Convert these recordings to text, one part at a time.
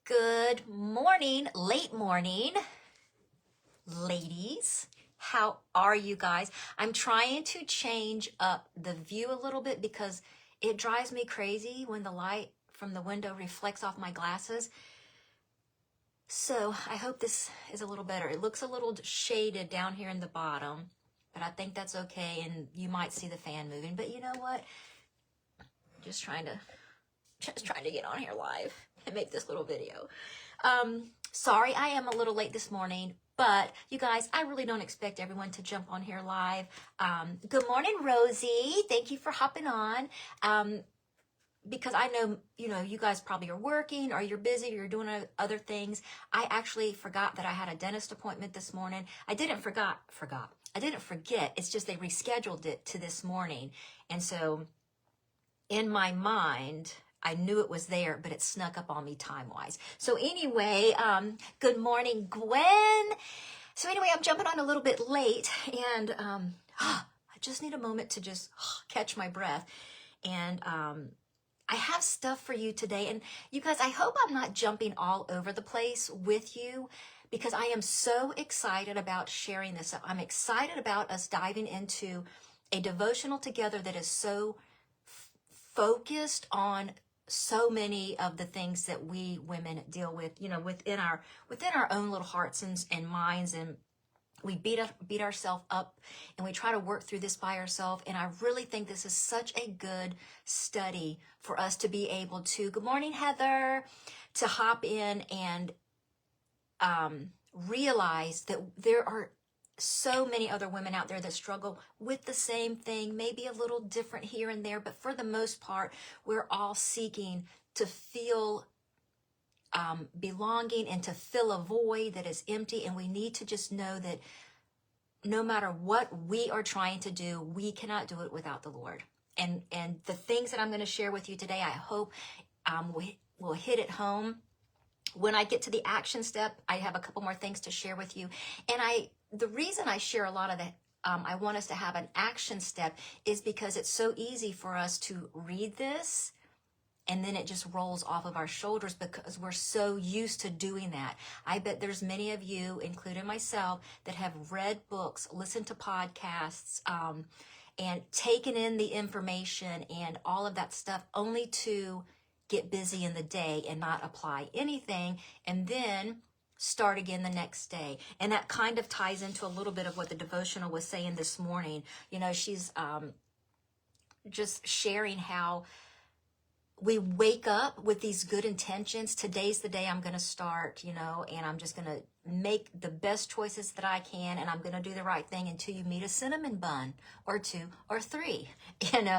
Good morning, late morning, ladies. How are you guys? I'm trying to change up the view a little bit because it drives me crazy when the light from the window reflects off my glasses. So I hope this is a little better. It looks a little shaded down here in the bottom, but I think that's okay. And you might see the fan moving, but you know what? Just trying to get on here live and make this little video. Sorry, I am a little late this morning, but you guys, I really don't expect everyone to jump on here live. Good morning, Rosie. Thank you for hopping on. Because I know, you guys probably are working or you're busy or you're doing other things. I actually forgot that I had a dentist appointment this morning. I didn't forget. It's just they rescheduled it to this morning. And so in my mind, I knew it was there, but it snuck up on me time-wise. So anyway, good morning, Gwen. So anyway, I'm jumping on a little bit late, and I just need a moment to just catch my breath. And I have stuff for you today. And you guys, I hope I'm not jumping all over the place with you, because I am so excited about sharing this. I'm excited about us diving into a devotional together that is so focused on so many of the things that we women deal with, within our own little hearts and minds, and we beat ourselves up and we try to work through this by ourselves. And I really think this is such a good study for us to be able to, good morning, Heather, to hop in and realize that there are so many other women out there that struggle with the same thing, maybe a little different here and there, but for the most part, we're all seeking to feel belonging and to fill a void that is empty. And we need to just know that no matter what we are trying to do, we cannot do it without the Lord. And the things that I'm going to share with you today, I hope will hit it home. When I get to the action step, I have a couple more things to share with you. And the reason I share a lot of that, I want us to have an action step, is because it's so easy for us to read this and then it just rolls off of our shoulders because we're so used to doing that. I bet there's many of you, including myself, that have read books, listened to podcasts, and taken in the information and all of that stuff only to get busy in the day and not apply anything, and then start again the next day. And that kind of ties into a little bit of what the devotional was saying this morning. She's just sharing how we wake up with these good intentions. Today's the day I'm going to start, and I'm just going to make the best choices that I can, and I'm going to do the right thing until you meet a cinnamon bun or two or three, and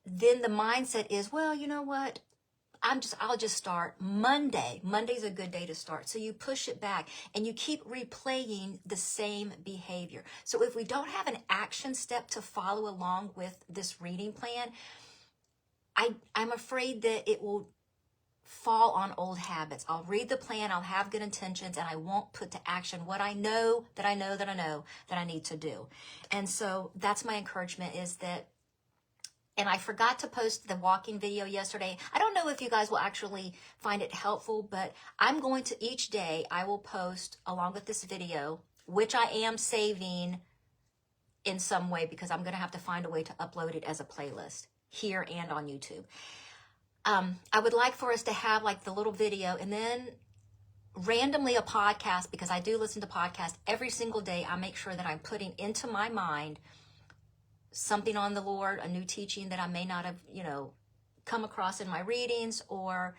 then the mindset is, well, you know what? I'll just start Monday. Monday's a good day to start. So you push it back and you keep replaying the same behavior. So if we don't have an action step to follow along with this reading plan, I'm afraid that it will fall on old habits. I'll read the plan, I'll have good intentions, and I won't put to action what I know that I need to do. And so that's my encouragement, is that, and I forgot to post the walking video yesterday. I don't know if you guys will actually find it helpful, but I'm going to, each day I will post along with this video, which I am saving in some way because I'm going to have to find a way to upload it as a playlist here and on YouTube. I would like for us to have like the little video and then randomly a podcast, because I do listen to podcasts every single day. I make sure that I'm putting into my mind something on the Lord, a new teaching that I may not have, come across in my readings, or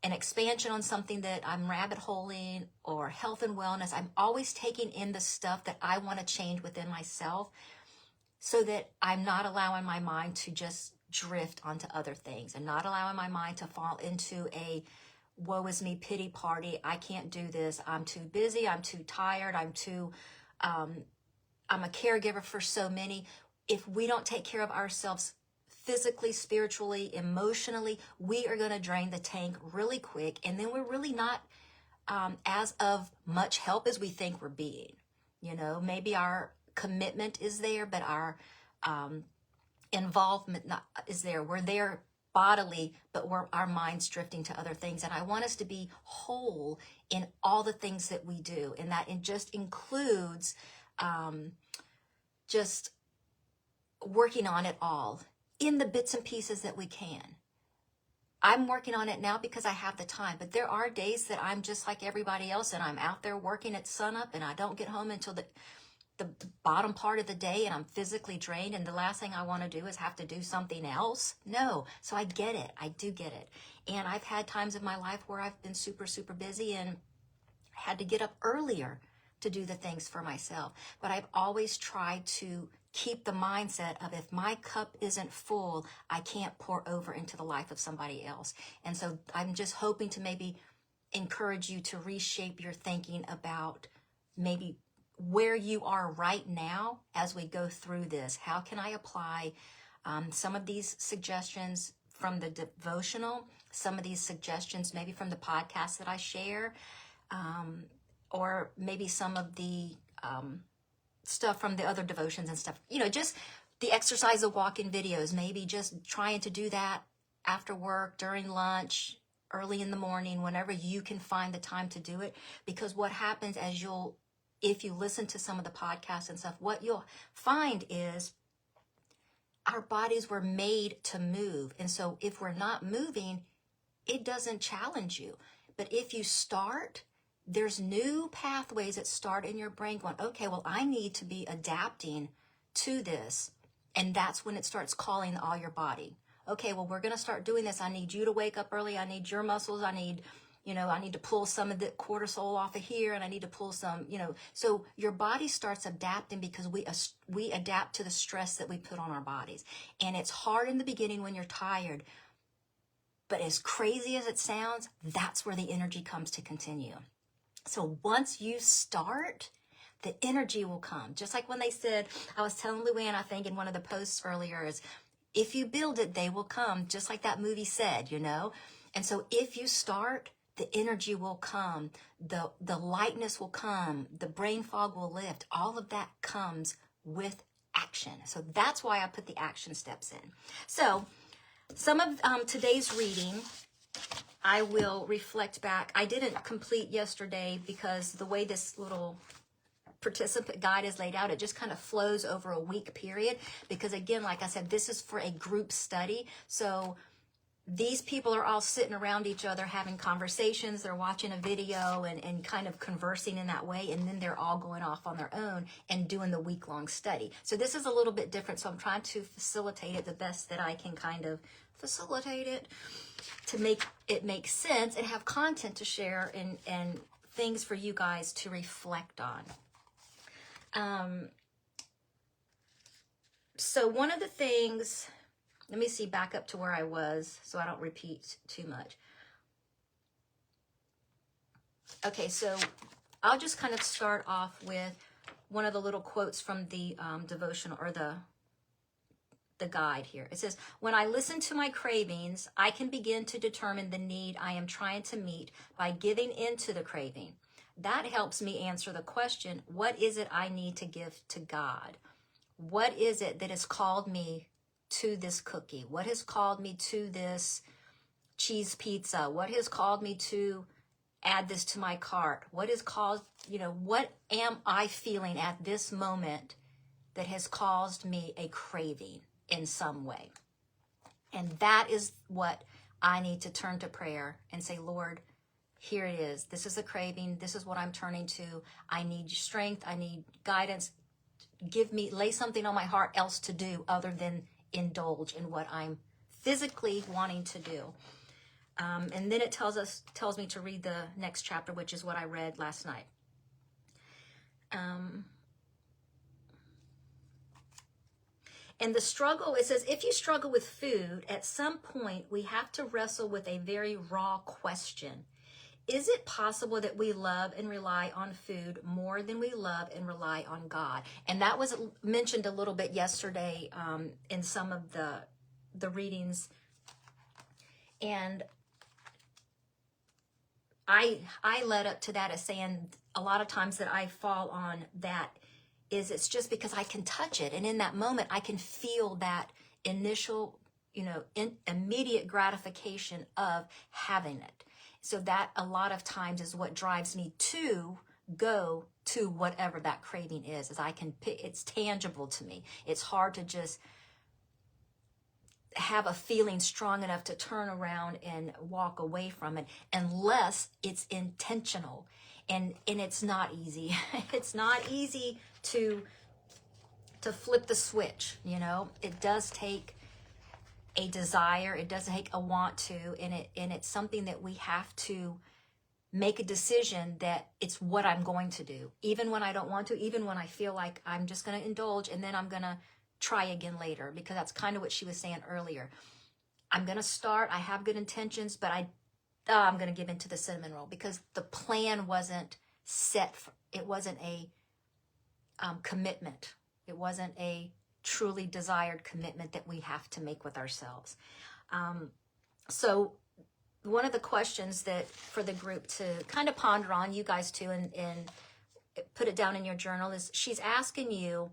an expansion on something that I'm rabbit holing, or health and wellness. I'm always taking in the stuff that I want to change within myself, so that I'm not allowing my mind to just drift onto other things, and not allowing my mind to fall into a woe is me pity party. I can't do this. I'm too busy. I'm too tired. I'm a caregiver for so many. If we don't take care of ourselves physically, spiritually, emotionally, we are going to drain the tank really quick. And then we're really not as of much help as we think we're being. Maybe our commitment is there, but our involvement is there. We're there bodily, but our mind's drifting to other things. And I want us to be whole in all the things that we do. And that it just includes just working on it all in the bits and pieces that we can. I'm working on it now because I have the time, but there are days that I'm just like everybody else and I'm out there working at sunup and I don't get home until the bottom part of the day and I'm physically drained, and the last thing I want to do is have to do something else. No. So I get it. I do get it. And I've had times in my life where I've been super, super busy and had to get up earlier to do the things for myself. But I've always tried to keep the mindset of, if my cup isn't full, I can't pour over into the life of somebody else. And so I'm just hoping to maybe encourage you to reshape your thinking about maybe where you are right now as we go through this. How can I apply some of these suggestions from the devotional, some of these suggestions maybe from the podcast that I share, or maybe some of the stuff from the other devotions and stuff, just the exercise of walking videos, maybe just trying to do that after work, during lunch, early in the morning, whenever you can find the time to do it. Because what happens if you listen to some of the podcasts and stuff, what you'll find is our bodies were made to move. And so if we're not moving, it doesn't challenge you. But if you start, there's new pathways that start in your brain going, okay, well, I need to be adapting to this. And that's when it starts calling all your body. Okay, well, we're going to start doing this. I need you to wake up early. I need your muscles. I need to pull some of the cortisol off of here, and I need to pull some, so your body starts adapting because we adapt to the stress that we put on our bodies. And it's hard in the beginning when you're tired, but as crazy as it sounds, that's where the energy comes to continue. So once you start, the energy will come. Just like when they said, I was telling Luann, I think in one of the posts earlier, is if you build it, they will come. Just like that movie said, And so if you start, the energy will come, the lightness will come, the brain fog will lift. All of that comes with action. So that's why I put the action steps in. So some of today's reading, I will reflect back. I didn't complete yesterday because the way this little participant guide is laid out, it just kind of flows over a week period. Because again, like I said, this is for a group study. So these people are all sitting around each other having conversations. They're watching a video and kind of conversing in that way. And then they're all going off on their own and doing the week-long study. So this is a little bit different. So I'm trying to facilitate it the best that I can kind of facilitate it to make it make sense and have content to share and things for you guys to reflect on. So one of the things... Let me see, back up to where I was so I don't repeat too much. Okay, so I'll just kind of start off with one of the little quotes from the devotional or the guide here. It says, when I listen to my cravings, I can begin to determine the need I am trying to meet by giving into the craving. That helps me answer the question, what is it I need to give to God? What is it that has called me to this cookie? What has called me to this cheese pizza? What has called me to add this to my cart? What has caused, what am I feeling at this moment that has caused me a craving in some way? And that is what I need to turn to prayer and say, Lord, here it is. This is a craving. This is what I'm turning to. I need strength. I need guidance. Lay something on my heart else to do other than indulge in what I'm physically wanting to do. And then it tells me to read the next chapter, which is what I read last night. And the struggle, it says, if you struggle with food, at some point we have to wrestle with a very raw question. Is it possible that we love and rely on food more than we love and rely on God? And that was mentioned a little bit yesterday in some of the readings. And I led up to that as saying a lot of times that I fall on that is it's just because I can touch it. And in that moment, I can feel that initial immediate gratification of having it. So that a lot of times is what drives me to go to whatever that craving is I can pick. It's tangible to me. It's hard to just have a feeling strong enough to turn around and walk away from it unless it's intentional. And it's not easy. It's not easy to flip the switch, It does take a desire, it does take a want to, and it's something that we have to make a decision that it's what I'm going to do, even when I don't want to, even when I feel like I'm just going to indulge and then I'm going to try again later, because that's kind of what she was saying earlier. I'm going to start, I have good intentions, but I'm going to give into the cinnamon roll because the plan wasn't set. It wasn't a commitment. It wasn't a truly desired commitment that we have to make with ourselves. So one of the questions that for the group to kind of ponder on, you guys too, and put it down in your journal, is she's asking you,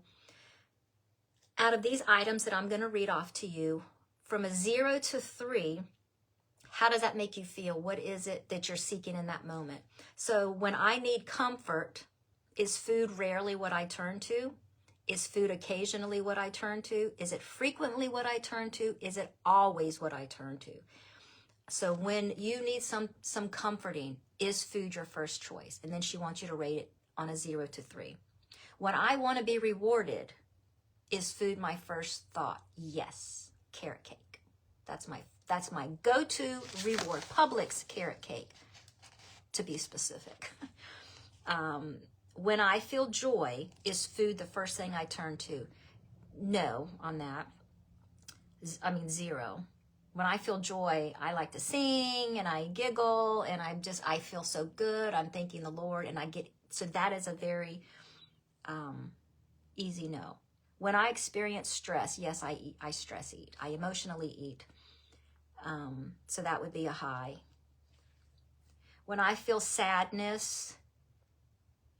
out of these items that I'm going to read off to you, from a 0 to 3, how does that make you feel? What is it that you're seeking in that moment? So when I need comfort, is food rarely what I turn to? Is food occasionally what I turn to? Is it frequently what I turn to? Is it always what I turn to? So when you need some comforting, is food your first choice? And then she wants you to rate it on a 0 to 3. When I want to be rewarded, is food my first thought? Yes, carrot cake. That's my go-to reward. Publix carrot cake, to be specific. When I feel joy, is food the first thing I turn to? No, on that. 0. When I feel joy, I like to sing and I giggle and I feel so good. I'm thanking the Lord and so that is a very easy no. When I experience stress, yes, I stress eat. I emotionally eat. So that would be a high. When I feel sadness,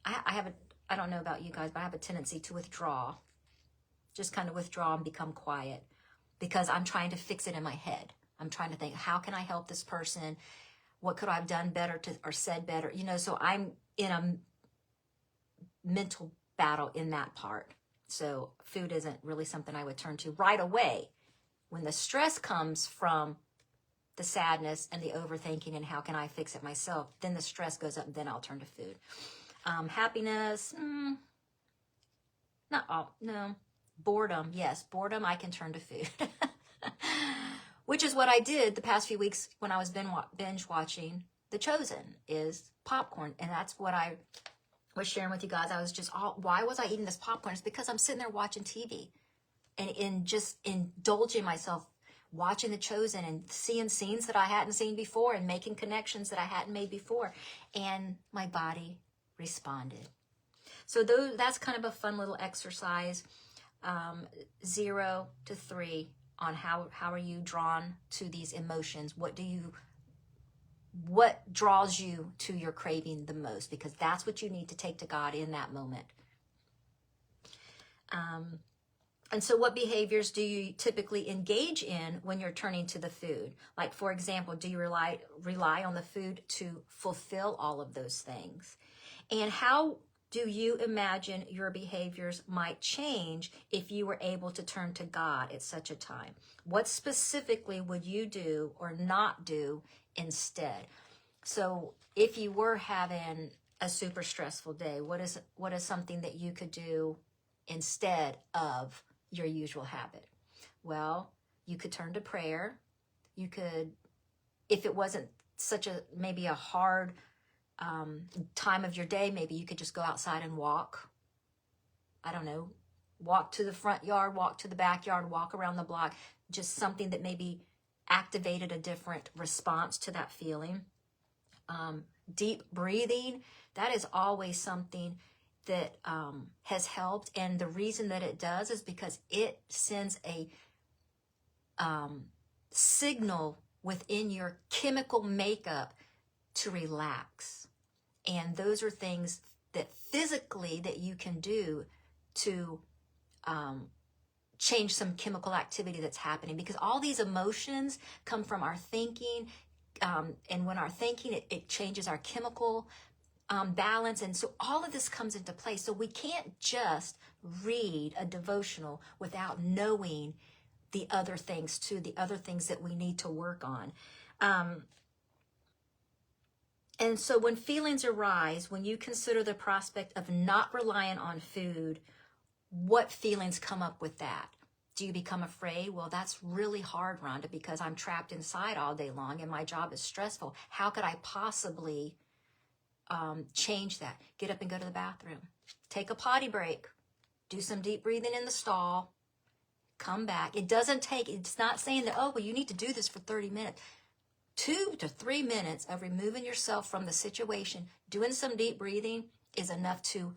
I don't know about you guys, but I have a tendency to withdraw. Just kind of withdraw and become quiet because I'm trying to fix it in my head. I'm trying to think, how can I help this person? What could I have done better or said better? So I'm in a mental battle in that part. So food isn't really something I would turn to right away. When the stress comes from the sadness and the overthinking and how can I fix it myself, then the stress goes up and then I'll turn to food. Happiness, not all, no. Boredom, yes, boredom, I can turn to food. Which is what I did the past few weeks when I was binge watching The Chosen, is popcorn. And that's what I was sharing with you guys. I was just, why was I eating this popcorn? It's because I'm sitting there watching TV and just indulging myself, watching The Chosen and seeing scenes that I hadn't seen before and making connections that I hadn't made before. And my body responded. So that's kind of a fun little exercise. 0 to 3 on how are you drawn to these emotions? What draws you to your craving the most? Because that's what you need to take to God in that moment. And so what behaviors do you typically engage in when you're turning to the food? Like, for example, do you rely on the food to fulfill all of those things? And how do you imagine your behaviors might change if you were able to turn to God at such a time? What specifically would you do or not do instead? So if you were having a super stressful day, what is something that you could do instead of your usual habit? Well, you could turn to prayer. You could, if it wasn't maybe a hard time of your day, maybe you could just go outside and walk. I don't know, walk to the front yard, walk to the backyard, walk around the block, just something that maybe activated a different response to that feeling. Deep breathing, that is always something that has helped. And the reason that it does is because it sends a signal within your chemical makeup to relax. And those are things that physically that you can do to change some chemical activity that's happening, because all these emotions come from our thinking. And when our thinking, it changes our chemical balance. And so all of this comes into play. So we can't just read a devotional without knowing the other things too, the other things that we need to work on. And so when feelings arise, when you consider the prospect of not relying on food, what feelings come up with that? Do you become afraid? Well, that's really hard, Rhonda, because I'm trapped inside all day long and my job is stressful. How could I possibly change that? Get up and go to the bathroom. Take a potty break. Do some deep breathing in the stall. Come back. It's not saying that, oh, well, you need to do this for 30 minutes. 2 to 3 minutes of removing yourself from the situation, doing some deep breathing is enough to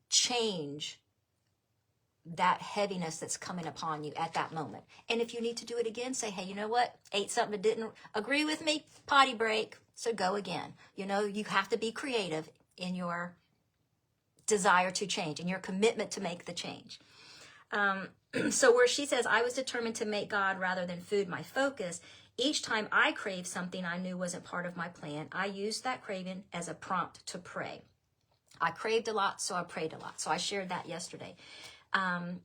change that heaviness that's coming upon you at that moment. And if you need to do it again, say, hey, you know what? Ate something that didn't agree with me, potty break, so go again. You know, you have to be creative in your desire to change and your commitment to make the change. So where she says, I was determined to make God rather than food my focus, each time I craved something I knew wasn't part of my plan, I used that craving as a prompt to pray. I craved a lot, so I prayed a lot. So I shared that yesterday. And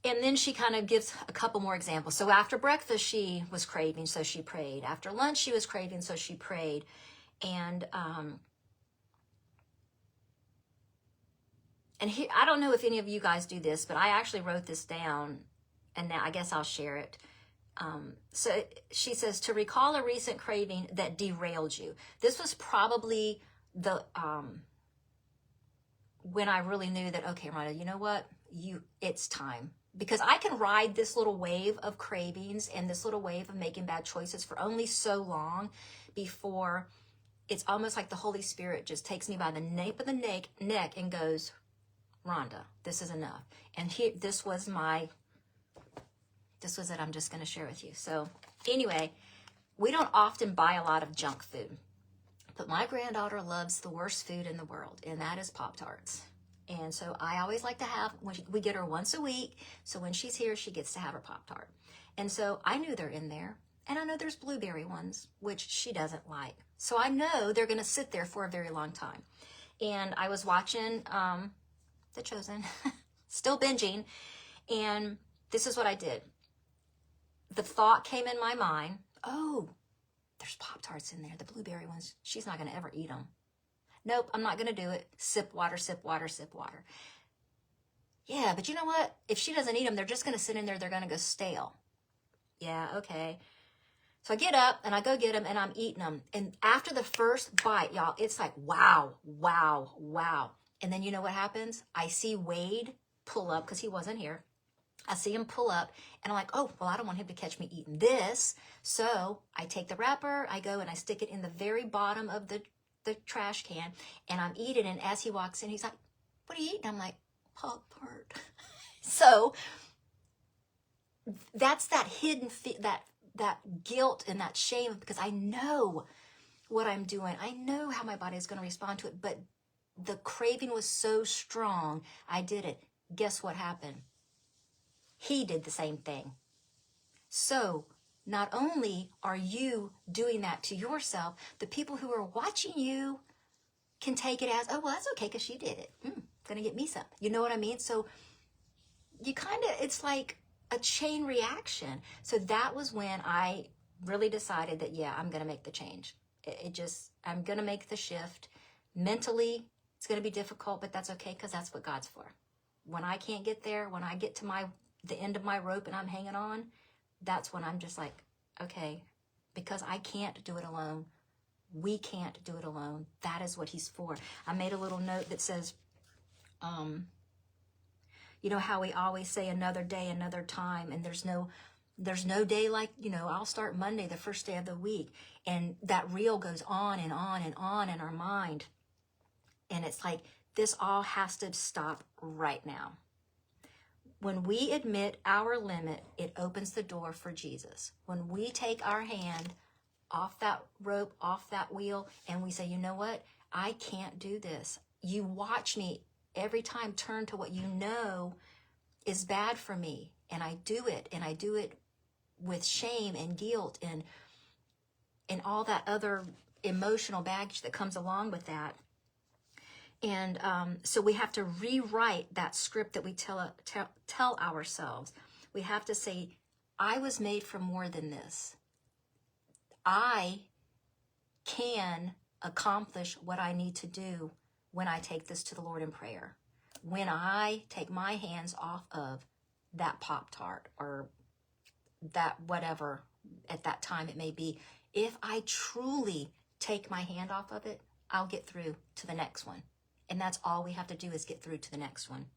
then she kind of gives a couple more examples. So after breakfast, she was craving, so she prayed. After lunch, she was craving, so she prayed. And here, I don't know if any of you guys do this, but I actually wrote this down, and now I guess I'll share it. So she says, to recall a recent craving that derailed you. This was probably the when I really knew that, okay, Rhonda, you know what? It's time. Because I can ride this little wave of cravings and this little wave of making bad choices for only so long before it's almost like the Holy Spirit just takes me by the nape of the neck and goes, Rhonda, this is enough. And this was it I'm just going to share with you. So anyway, we don't often buy a lot of junk food. But my granddaughter loves the worst food in the world, and that is Pop-Tarts. And so I always like to have, we get her once a week, so when she's here, she gets to have her Pop-Tart. And so I knew they're in there, and I know there's blueberry ones, which she doesn't like. So I know they're going to sit there for a very long time. And I was watching The Chosen, still binging, and this is what I did. The thought came in my mind, oh, there's Pop-Tarts in there, the blueberry ones. She's not going to ever eat them. Nope, I'm not going to do it. Sip water, sip water, sip water. Yeah, but you know what? If she doesn't eat them, they're just going to sit in there. They're going to go stale. Yeah, okay. So I get up and I go get them and I'm eating them. And after the first bite, y'all, it's like, wow, wow, wow. And then you know what happens? I see Wade pull up because he wasn't here. I see him pull up and I'm like, oh, well, I don't want him to catch me eating this. So I take the wrapper, I go and I stick it in the very bottom of the trash can and I'm eating. And as he walks in, he's like, what are you eating? I'm like, Pop-Tart. So that's that hidden, that guilt and that shame, because I know what I'm doing. I know how my body is going to respond to it. But the craving was so strong, I did it. Guess what happened? He did the same thing. So not only are you doing that to yourself, the people who are watching you can take it as, oh, well, that's okay because she did it. Gonna get me some. You know what I mean? So you kind of, it's like a chain reaction. So that was when I really decided that, yeah, I'm gonna make the change. I'm gonna make the shift. Mentally, it's gonna be difficult, but that's okay because that's what God's for. When I can't get there, when I get to the end of my rope and I'm hanging on, that's when I'm just like, okay, because I can't do it alone. We can't do it alone. That is what he's for. I made a little note that says, you know how we always say another day, another time, and there's no day like, I'll start Monday, the first day of the week. And that reel goes on and on and on in our mind. And it's like, this all has to stop right now. When we admit our limit, it opens the door for Jesus. When we take our hand off that rope, off that wheel, and we say, you know what? I can't do this. You watch me every time turn to what you know is bad for me, and I do it with shame and guilt and all that other emotional baggage that comes along with that. And so we have to rewrite that script that we tell ourselves. We have to say, I was made for more than this. I can accomplish what I need to do when I take this to the Lord in prayer. When I take my hands off of that Pop-Tart or that whatever at that time it may be, if I truly take my hand off of it, I'll get through to the next one. And that's all we have to do is get through to the next one.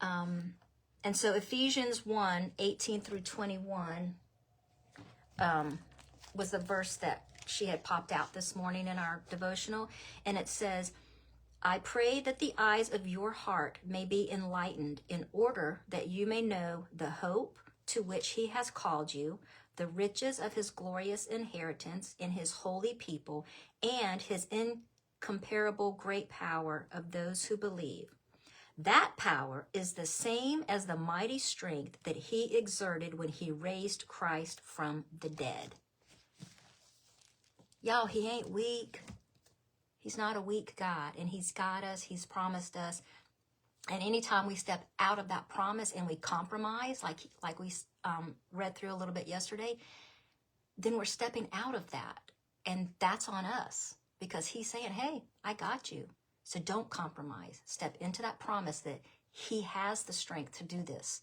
And so Ephesians 1:18 through 21 was the verse that she had popped out this morning in our devotional. And it says, I pray that the eyes of your heart may be enlightened in order that you may know the hope to which he has called you, the riches of his glorious inheritance in his holy people, and his incomparable great power of those who believe. That power is the same as the mighty strength that he exerted when he raised Christ from the dead. Y'all, he ain't weak. He's not a weak God, and he's got us. He's promised us. And anytime we step out of that promise and we compromise, like we read through a little bit yesterday, then we're stepping out of that. And that's on us, because he's saying, hey, I got you. So don't compromise. Step into that promise that he has the strength to do this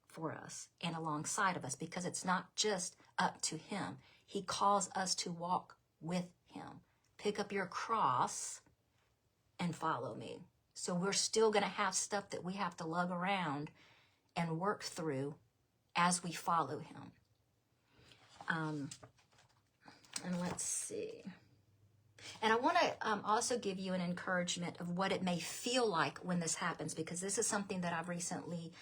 for us and alongside of us, because it's not just up to him. He calls us to walk with him. Pick up your cross and follow me. So we're still going to have stuff that we have to lug around and work through as we follow him. And let's see. And I want to also give you an encouragement of what it may feel like when this happens, because this is something that I've recently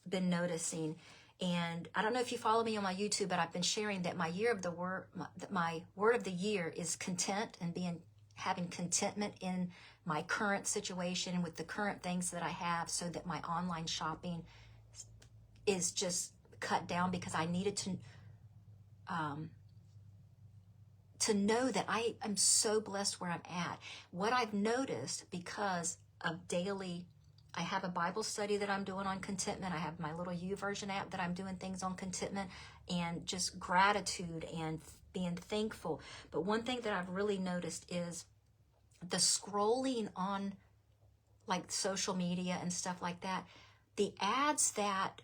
been noticing. And I don't know if you follow me on my YouTube, but I've been sharing that my word of the year is content, and having contentment in my current situation and with the current things that I have, so that my online shopping is just cut down, because I needed to know that I am so blessed where I'm at. What I've noticed, because of daily, I have a Bible study that I'm doing on contentment. I have my little YouVersion app that I'm doing things on contentment and just gratitude and being thankful. But one thing that I've really noticed is the scrolling on like social media and stuff like that, the ads that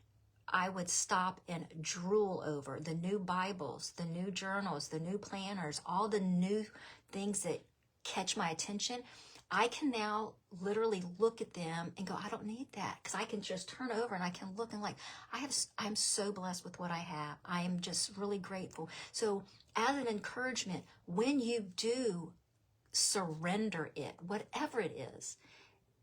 I would stop and drool over, the new Bibles, the new journals, the new planners, all the new things that catch my attention, I can now literally look at them and go, I don't need that, because I can just turn over and I can look and I'm so blessed with what I have. I am just really grateful. So as an encouragement, when you do surrender it, whatever it is,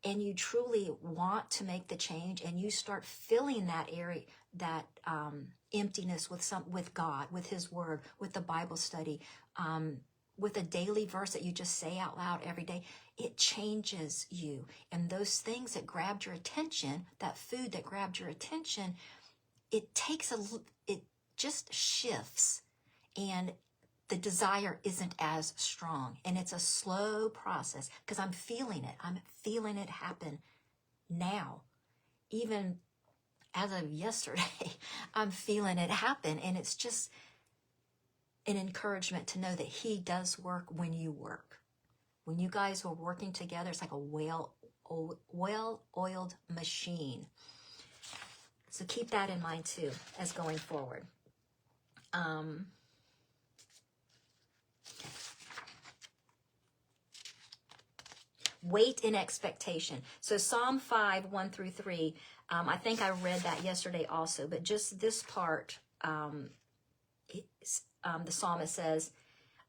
and you truly want to make the change, and you start filling that area, that emptiness with God, with his word, with the Bible study, with a daily verse that you just say out loud every day, it changes you. And those things that grabbed your attention, that food that grabbed your attention, it just shifts, and the desire isn't as strong. And it's a slow process, because I'm feeling it. I'm feeling it happen now. Even as of yesterday, I'm feeling it happen. And it's just an encouragement to know that he does work when you work. When you guys are working together, it's like a well-oiled machine. So keep that in mind too, as going forward. Wait in expectation. So Psalm 5, 1 through 3, I think I read that yesterday also, but just this part, the psalmist says,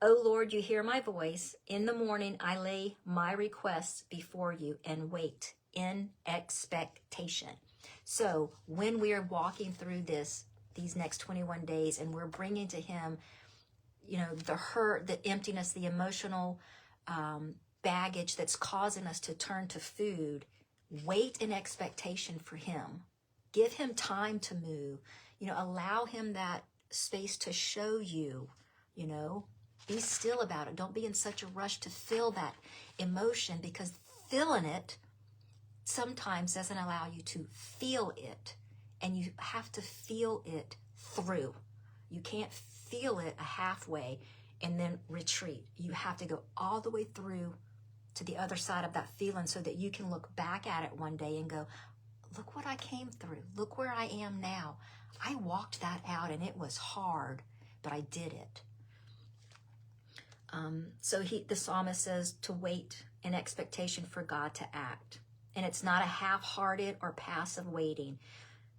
O Lord, you hear my voice. In the morning I lay my requests before you and wait in expectation. So when we are walking through these next 21 days, and we're bringing to him, the hurt, the emptiness, the emotional baggage that's causing us to turn to food, Wait in expectation for him. Give him time to move. Allow him that space to show you, be still about it. Don't be in such a rush to feel that emotion, because feeling it sometimes doesn't allow you to feel it. And you have to feel it through. You can't feel it a halfway and then retreat. You have to go all the way through to the other side of that feeling so that you can look back at it one day and go, look what I came through. Look where I am now. I walked that out and it was hard, but I did it. So the psalmist says to wait in expectation for God to act. And it's not a half-hearted or passive waiting.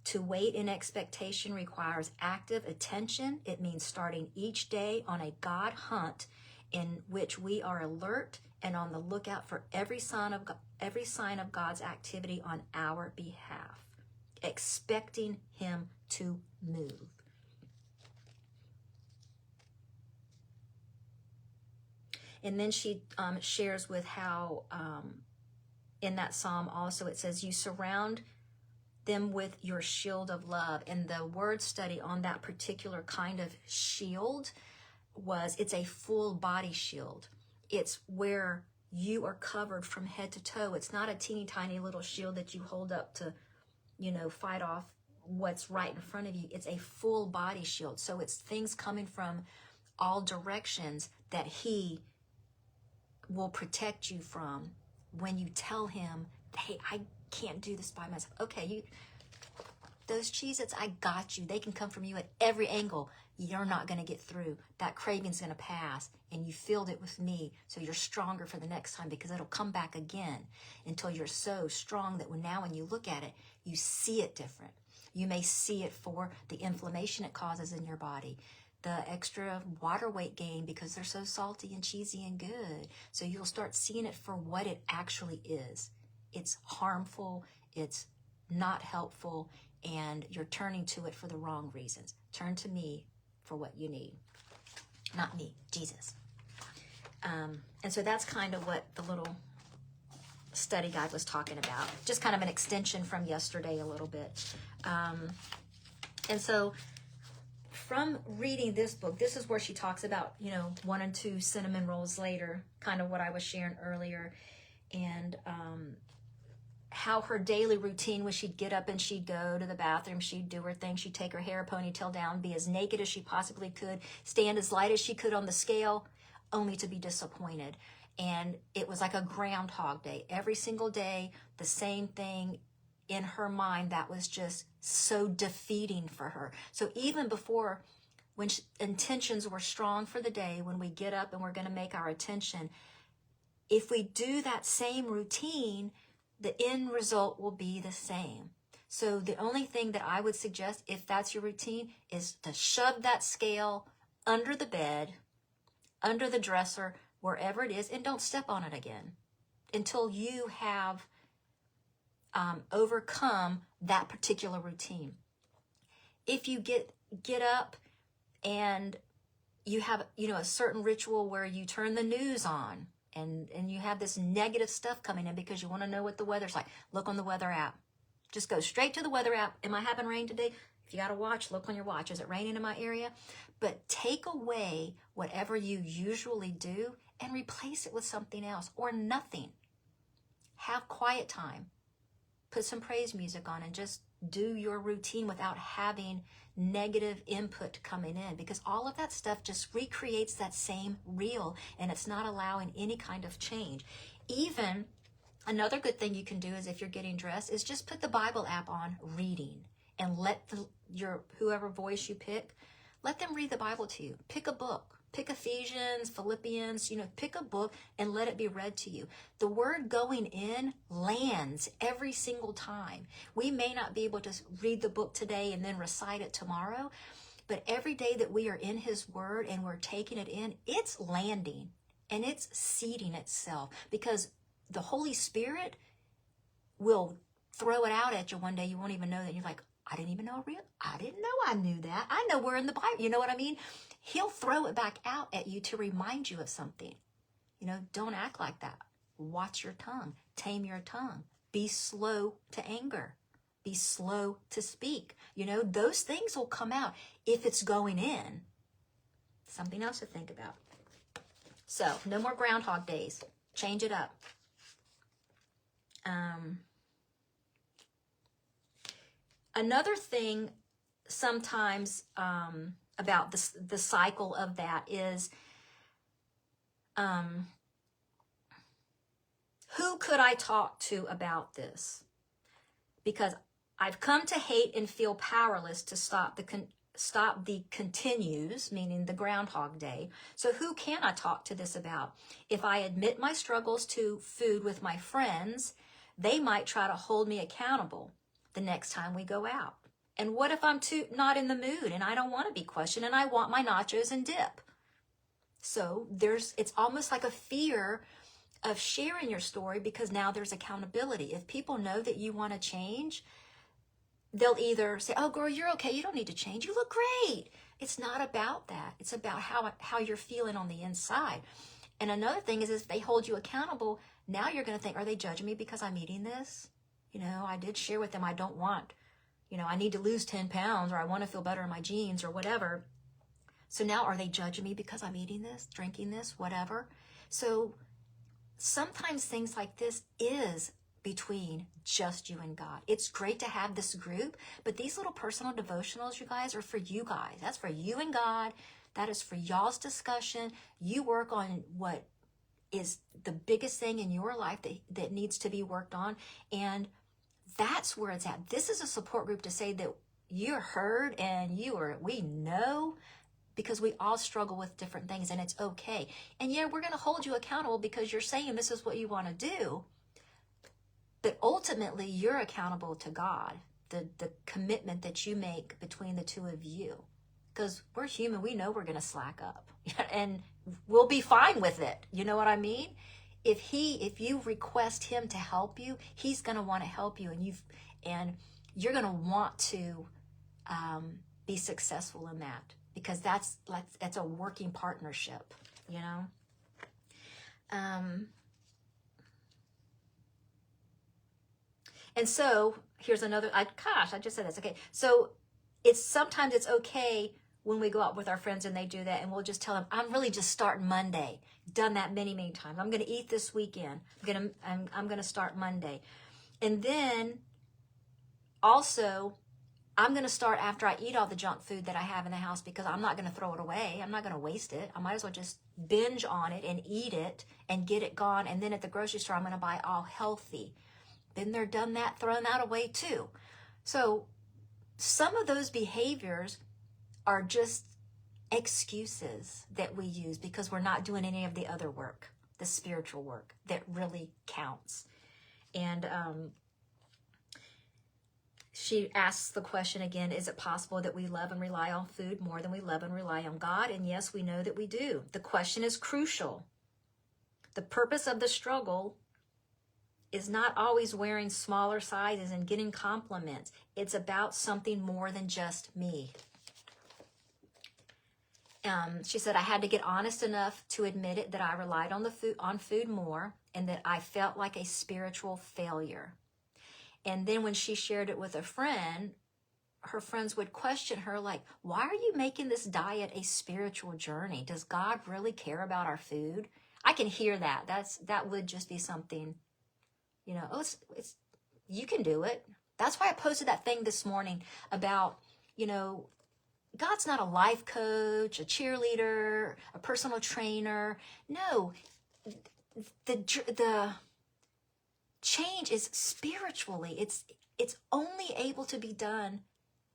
To wait in expectation requires active attention. It means starting each day on a God hunt in which we are alert and on the lookout for every sign of God's activity on our behalf, expecting him to move. And then she shares with how in that psalm also it says, you surround them with your shield of love. And the word study on that particular kind of shield it's a full body shield. It's where you are covered from head to toe. It's not a teeny tiny little shield that you hold up to, fight off what's right in front of you. It's a full body shield. So it's things coming from all directions that he will protect you from when you tell him, hey, I can't do this by myself. Okay, those Cheez-Its, I got you. They can come from you at every angle. You're not going to get through. That craving's going to pass, and you filled it with me, so you're stronger for the next time, because it'll come back again until you're so strong that when you look at it, you see it different. You may see it for the inflammation it causes in your body, the extra water weight gain because they're so salty and cheesy and good. So you'll start seeing it for what it actually is. It's harmful, it's not helpful, and you're turning to it for the wrong reasons. Turn to me for what you need. Not me, Jesus. And so that's kind of what the little study guide was talking about. Just kind of an extension from yesterday a little bit. And so from reading this book, this is where she talks about, 1 and 2 cinnamon rolls later, kind of what I was sharing earlier. And how her daily routine was, she'd get up and she'd go to the bathroom, she'd do her thing, she'd take her hair ponytail down, be as naked as she possibly could, stand as light as she could on the scale, only to be disappointed. And it was like a Groundhog Day. Every single day, the same thing in her mind that was just so defeating for her. So even before, when intentions were strong for the day, when we get up and we're going to make our attention, if we do that same routine, the end result will be the same. So the only thing that I would suggest, if that's your routine, is to shove that scale under the bed, under the dresser, wherever it is, and don't step on it again until you have overcome that particular routine. If you get up and you have, a certain ritual where you turn the news on, and you have this negative stuff coming in because you want to know what the weather's like, look on the weather app. Just go straight to the weather app. Am I having rain today? If you got a watch, look on your watch. Is it raining in my area? But take away whatever you usually do and replace it with something else or nothing. Have quiet time. Put some praise music on and just do your routine without having negative input coming in, because all of that stuff just recreates that same reel and it's not allowing any kind of change. Even another good thing you can do is, if you're getting dressed, is just put the Bible app on, reading, and let your whoever voice you pick, let them read the Bible to you. Pick a book. Pick Ephesians, Philippians, pick a book and let it be read to you. The word going in lands every single time. We may not be able to read the book today and then recite it tomorrow, but every day that we are in his word and we're taking it in, it's landing and it's seeding itself, because the Holy Spirit will throw it out at you one day. You won't even know that. You're like, I didn't know I knew that. I know we're in the Bible. You know what I mean? He'll throw it back out at you to remind you of something. Don't act like that. Watch your tongue. Tame your tongue. Be slow to anger. Be slow to speak. You know, those things will come out if it's going in. Something else to think about. So, no more Groundhog Days. Change it up. Another thing sometimes about the cycle of that is, who could I talk to about this? Because I've come to hate and feel powerless to stop the continues, meaning the Groundhog Day. So who can I talk to this about? If I admit my struggles to food with my friends, they might try to hold me accountable the next time we go out. And what if I'm not in the mood and I don't want to be questioned and I want my nachos and dip? So it's almost like a fear of sharing your story because now there's accountability. If people know that you want to change, they'll either say, oh, girl, you're okay. You don't need to change. You look great. It's not about that. It's about how you're feeling on the inside. And another thing is if they hold you accountable, now you're going to think, are they judging me because I'm eating this? You know, I did share with them I don't want, you know, I need to lose 10 pounds or I want to feel better in my jeans or whatever. So now are they judging me because I'm eating this, drinking this, whatever? So sometimes things like this is between just you and God. It's great to have this group, but these little personal devotionals, you guys, are for you guys. That's for you and God. That is for y'all's discussion. You work on what is the biggest thing in your life that needs to be worked on. And that's where it's at. This is a support group to say that you're heard and we know, because we all struggle with different things and it's okay. And yeah, we're going to hold you accountable because you're saying this is what you want to do. But ultimately, you're accountable to God, the commitment that you make between the two of you. Because we're human, we know we're going to slack up. And we'll be fine with it. You know what I mean? If you request him to help you, he's going to want to help you. And you're going to want to be successful in that. Because that's a working partnership, you know? And so here's another, I just said this. Okay. So sometimes it's okay when we go out with our friends and they do that and we'll just tell them, I'm really just starting Monday. Done that many, many times. I'm going to eat this weekend. I'm going to start Monday. And then also, I'm going to start after I eat all the junk food that I have in the house because I'm not going to throw it away. I'm not going to waste it. I might as well just binge on it and eat it and get it gone. And then at the grocery store, I'm going to buy all healthy. Been there, done that, thrown that away too. So some of those behaviors are just excuses that we use because we're not doing any of the other work, the spiritual work that really counts. And she asks the question again, is it possible that we love and rely on food more than we love and rely on God? And yes, we know that we do. The question is crucial. The purpose of the struggle is not always wearing smaller sizes and getting compliments. It's about something more than just me. She said, I had to get honest enough to admit it that I relied on food more and that I felt like a spiritual failure. And then when she shared it with a friend, her friends would question her like, why are you making this diet a spiritual journey? Does God really care about our food? I can hear that. That would just be something, you know, it's you can do it. That's why I posted that thing this morning about, you know, God's not a life coach, a cheerleader, a personal trainer. No, the change is spiritually. It's only able to be done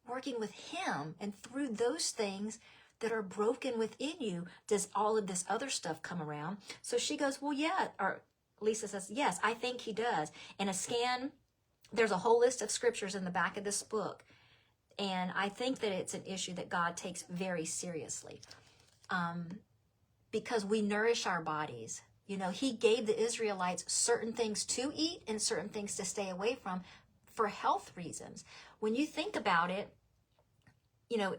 working with him, and through those things that are broken within you does all of this other stuff come around. So she goes, well, yeah, or Lisa says, yes, I think he does. In a scan, there's a whole list of scriptures in the back of this book, and I think that it's an issue that God takes very seriously, because we nourish our bodies. You know, he gave the Israelites certain things to eat and certain things to stay away from for health reasons. When you think about it, you know,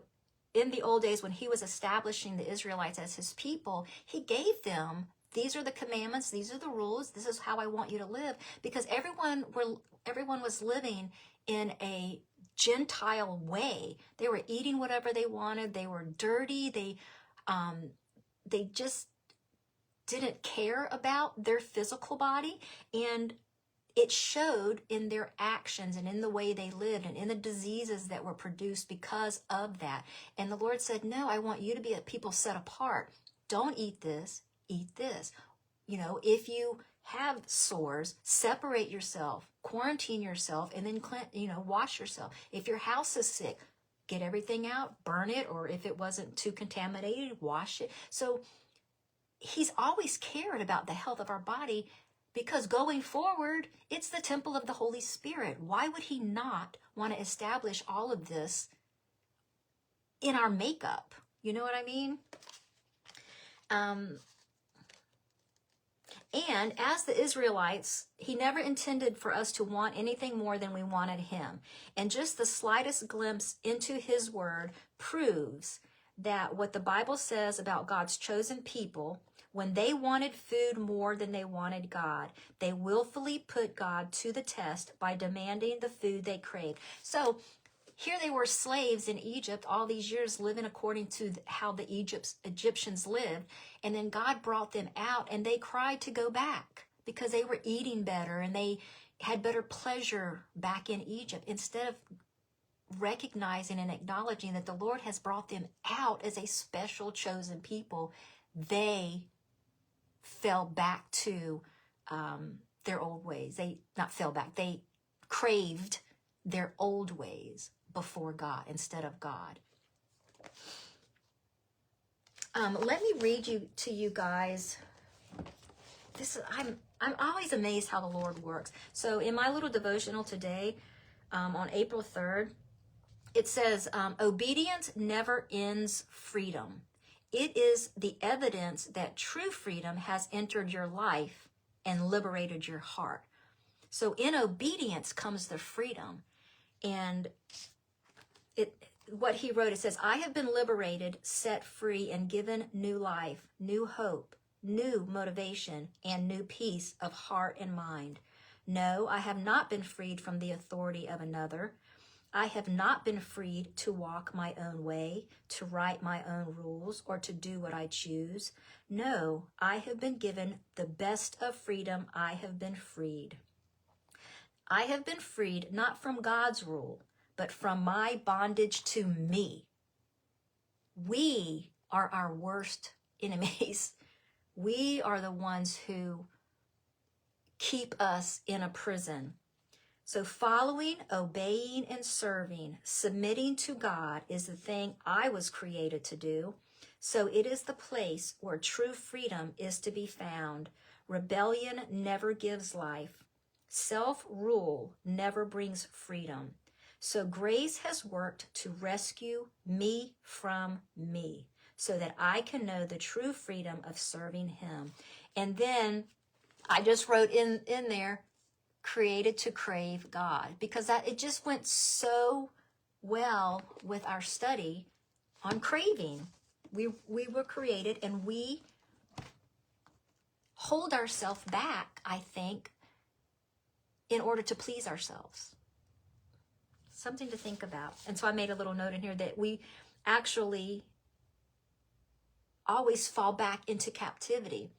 in the old days when he was establishing the Israelites as his people, he gave them these are the commandments, these are the rules, this is how I want you to live. Because everyone was living in a Gentile way. They were eating whatever they wanted. They were dirty. They just didn't care about their physical body, and it showed in their actions and in the way they lived and in the diseases that were produced because of that. And the Lord said, no, I want you to be a people set apart. Don't eat this, eat this. You know, if you have sores, separate yourself, quarantine yourself, and then, wash yourself. If your house is sick, get everything out, burn it, or if it wasn't too contaminated, wash it. So he's always cared about the health of our body, because going forward, it's the temple of the Holy Spirit. Why would he not want to establish all of this in our makeup? You know what I mean? And as the Israelites, he never intended for us to want anything more than we wanted him. And just the slightest glimpse into his word proves that what the Bible says about God's chosen people, when they wanted food more than they wanted God, they willfully put God to the test by demanding the food they craved. So here they were slaves in Egypt all these years, living according to how the Egyptians lived. And then God brought them out, and they cried to go back because they were eating better and they had better pleasure back in Egypt, instead of recognizing and acknowledging that the Lord has brought them out as a special chosen people. They fell back to their old ways. They craved their old ways before God instead of God. Let me read to you guys. I'm always amazed how the Lord works. So in my little devotional today, on April 3rd, it says, obedience never ends freedom. It is the evidence that true freedom has entered your life and liberated your heart. So in obedience comes the freedom. And what he wrote, it says, I have been liberated, set free, and given new life, new hope, new motivation, and new peace of heart and mind. No, I have not been freed from the authority of another. I have not been freed to walk my own way, to write my own rules, or to do what I choose. No, I have been given the best of freedom. I have been freed. I have been freed not from God's rule, but from my bondage to me. We are our worst enemies. We are the ones who keep us in a prison. So following, obeying, and serving, submitting to God is the thing I was created to do. So it is the place where true freedom is to be found. Rebellion never gives life. Self-rule never brings freedom. So grace has worked to rescue me from me so that I can know the true freedom of serving him. And then I just wrote in there, created to crave God, because it just went so well with our study on craving. We were created, and we hold ourselves back, I think, in order to please ourselves. Something to think about. And so I made a little note in here that we actually always fall back into captivity.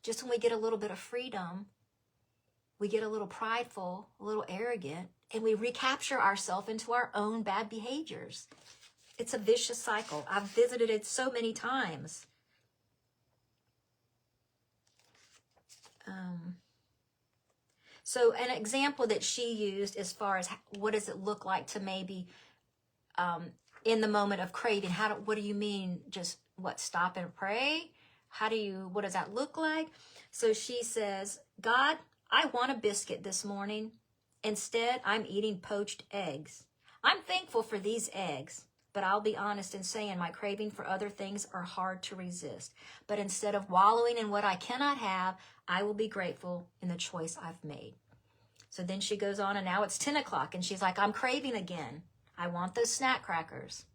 Just when we get a little bit of freedom, we get a little prideful, a little arrogant, and we recapture ourselves into our own bad behaviors. It's a vicious cycle. I've visited it so many times. So an example that she used as far as what does it look like to maybe in the moment of craving, what do you mean? Just stop and pray? What does that look like? So she says, God, I want a biscuit this morning. Instead, I'm eating poached eggs. I'm thankful for these eggs, but I'll be honest in saying my craving for other things are hard to resist. But instead of wallowing in what I cannot have, I will be grateful in the choice I've made. So then she goes on, and now it's 10 o'clock, and she's like, I'm craving again. I want those snack crackers.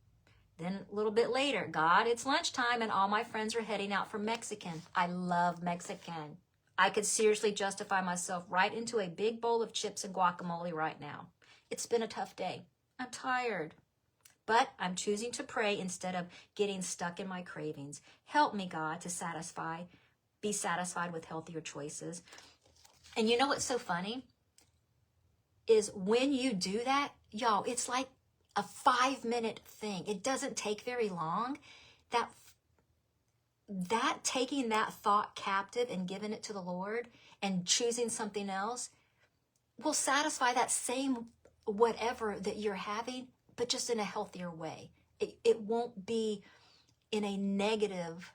Then a little bit later, God, it's lunchtime and all my friends are heading out for Mexican. I love Mexican. I could seriously justify myself right into a big bowl of chips and guacamole right now. It's been a tough day. I'm tired. But I'm choosing to pray instead of getting stuck in my cravings. Help me, God, to be satisfied with healthier choices. And you know what's so funny? Is when you do that, y'all, it's like a 5-minute thing. It doesn't take very long. That taking that thought captive and giving it to the Lord and choosing something else will satisfy that same whatever that you're having, but just in a healthier way. It won't be in a negative